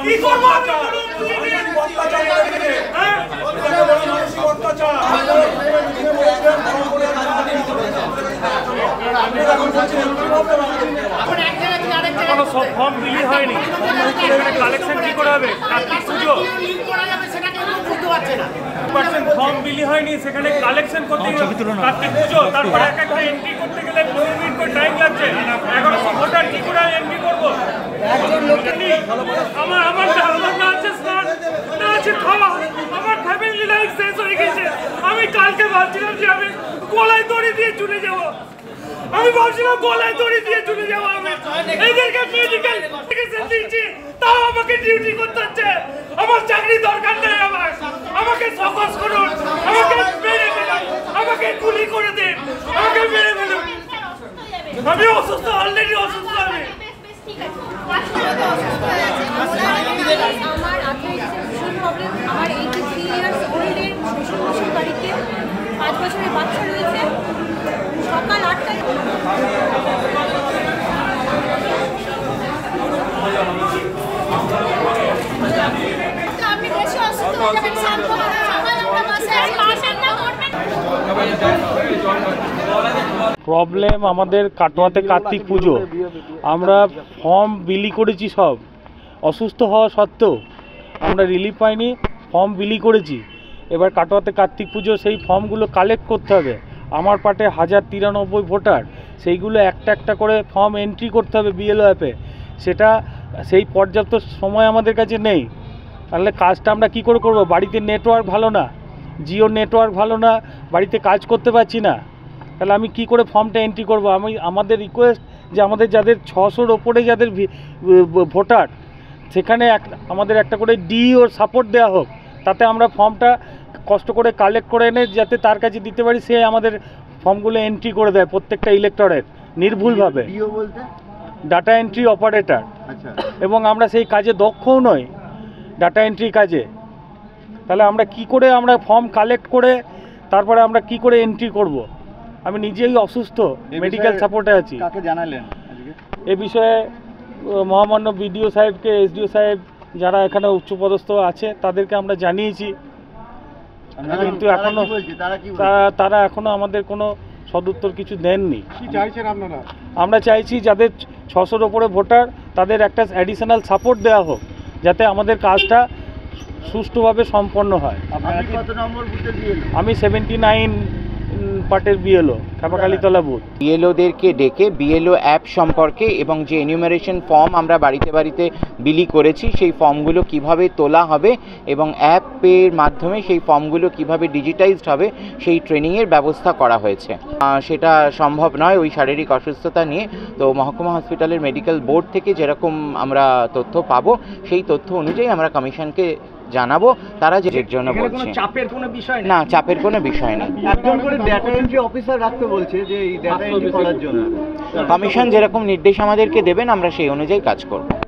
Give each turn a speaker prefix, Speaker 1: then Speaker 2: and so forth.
Speaker 1: কি করব আমি বলুন কোনো সব ফর্ম বিলি হয়নি, কালেকশন কি করে হবে? কার্তিক পুজো ফর্ম বিলি হয়নি, সেখানে কালেকশন করতে কার্তিক পুজো, তারপরে এক একটা এন্ট্রি করতে গেলে 15 মিনিট করে টাইম লাগছে। 1100 ভোটার কি করে এন্ট্রি করবো? আমার না আছে স্নান, না আছে খাওয়া, আমার ফ্যামিলি লাইফ শেষ হয়ে গেছে। আমি কালকে ভাবছিলাম যে আমি গলায় দড়ি দিয়ে চলে যাবো, আমি ভাবছিলাম গলায় দড়ি দিয়ে চলে যাবো। আমি এদেরকে মেডিকেল দিচ্ছি, তাও আমাকে ডিউটি করতে হচ্ছে। আমার চাকরি দরকার নেই, আমাকে সকস করুন, আমাকে মেরে ফেলুন, আমাকে গুলি করে দিন, আমাকে মেরে ফেলুন। আমি অসুস্থ, অলরেডি অসুস্থ। আমি
Speaker 2: আমার 83 ইয়ার্স ওল্ডের শ্বশুর বাড়িতে 5 বছরের বাচ্চা রয়েছে। সকাল 8টায় আপনি বেশি অসুস্থ হয়ে যাবেন, শান্ত হন, সকাল আমরা বাসে না করবেন।
Speaker 1: প্রবলেম আমাদের কাটোয়াতে কার্তিক পুজো, আমরা ফর্ম বিলি করেছি সব, অসুস্থ হওয়া সত্ত্বেও আমরা রিলিফ পাইনি, ফর্ম বিলি করেছি। এবার কাটোয়াতে কার্তিক পুজো, সেই ফর্মগুলো কালেক্ট করতে হবে। আমার পার্টে 1093 ভোটার, সেইগুলো একটা একটা করে ফর্ম এন্ট্রি করতে হবে বিএলও অ্যাপে। সেই পর্যাপ্ত সময় আমাদের কাছে নেই, তাহলে কাজটা আমরা কী করে করবো? বাড়িতে নেটওয়ার্ক ভালো না, জিও নেটওয়ার্ক ভালো না, বাড়িতে কাজ করতে পারছি না, তাহলে আমি কি করে ফর্মটা এন্ট্রি করব? আমাদের রিকোয়েস্ট যে আমাদের যাদের 600-র ওপরে যাদের ভোটার, সেখানে আমাদের একটা করে ডিও সাপোর্ট দেওয়া হোক, তাতে আমরা ফর্মটা কষ্ট করে কালেক্ট করে এনে যাতে তার কাছে দিতে পারি, সে আমাদের ফর্মগুলো এন্ট্রি করে দেয় প্রত্যেকটা ইলেক্টরের নির্ভুলভাবে। ডাটা এন্ট্রি অপারেটর, এবং আমরা সেই কাজে দক্ষও নই, ডাটা এন্ট্রি কাজে। তাহলে আমরা কি করে আমরা ফর্ম কালেক্ট করে তারপরে আমরা কি করে এন্ট্রি করব? আমি নিজেই অসুস্থ, মেডিকেল সাপোর্টে আছি।
Speaker 3: কাকে জানালেন
Speaker 1: এ বিষয়ে মহামান্য বিডিও সাহেবকে, এসডিও সাহেব যারা এখানে উচ্চপদস্থ আছে তাদেরকে আমরা জানিয়েছি, কিন্তু এখনো তারা এখনো আমাদের কোনো সদুত্তর কিছু দেননি।
Speaker 3: কি চাইছেন আপনারা?
Speaker 1: আমরা চাইছি যাদের 600-র ওপরে ভোটার তাদের একটা অ্যাডিশনাল সাপোর্ট দেওয়া হোক, যাতে আমাদের কাজটা সুষ্ঠুভাবে সম্পন্ন হয়। আমি 79 পার্টের বিএলও, খাপাকালীতলা বুথ।
Speaker 4: বিএলওদেরকে ডেকে বিএলও অ্যাপ সম্পর্কে এবং যে এনিউমারেশন ফর্ম আমরা বাড়িতে বাড়িতে বিলি করেছি সেই ফর্মগুলো কিভাবে তোলা হবে এবং অ্যাপের মাধ্যমে সেই ফর্মগুলো কিভাবে ডিজিটাইজড হবে সেই ট্রেনিংয়ের ব্যবস্থা করা হয়েছে। সেটা সম্ভব নয় ওই শারীরিক অসুস্থতা নিয়ে, তো মহকুমা হসপিটালের মেডিকেল বোর্ড থেকে যেরকম আমরা তথ্য পাবো সেই তথ্য অনুযায়ী আমরা কমিশনকে জানাবো, তারা যে জন্য বলছে।
Speaker 3: চাপের কোনো বিষয়
Speaker 4: না, চাপের কোনো বিষয় নেই।
Speaker 3: একজন করে ডেটা এন্ট্রি অফিসার রাখতে বলছে যে এই ডেটা এন্ট্রি করার জন্য
Speaker 4: কমিশন যেরকম নির্দেশ আমাদেরকে দেবেন আমরা সেই অনুযায়ী কাজ করব।